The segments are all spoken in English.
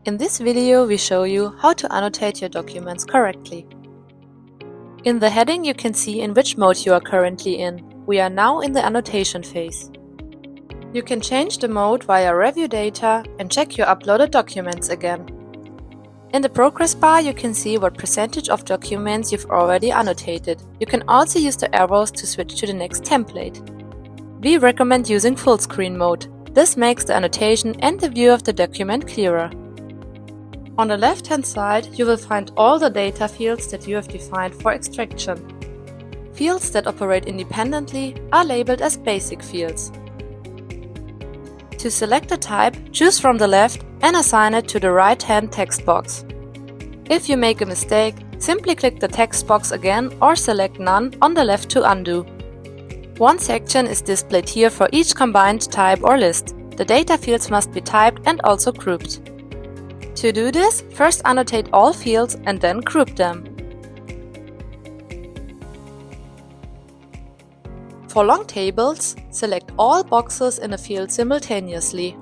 In this video we show you how to annotate your documents correctly. In the heading you can see in which mode you are currently in. We are now in the annotation phase. You can change the mode via Review Data and check your uploaded documents again. In the progress bar you can see what percentage of documents you've already annotated. You can also use the arrows to switch to the next template. We recommend using full screen mode. This makes the annotation and the view of the document clearer. On the left-hand side, you will find all the data fields that you have defined for extraction. Fields that operate independently are labeled as basic fields. To select a type, choose from the left and assign it to the right-hand text box. If you make a mistake, simply click the text box again or select None on the left to undo. One section is displayed here for each combined type or list. The data fields must be typed and also grouped. To do this, first annotate all fields and then group them. For long tables, select all boxes in a field simultaneously.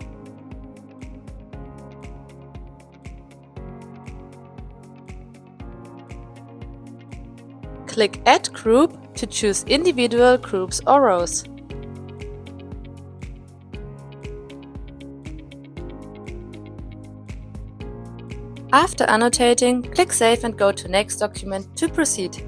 Click Add Group to choose individual groups or rows. After annotating, click Save and go to Next document to proceed.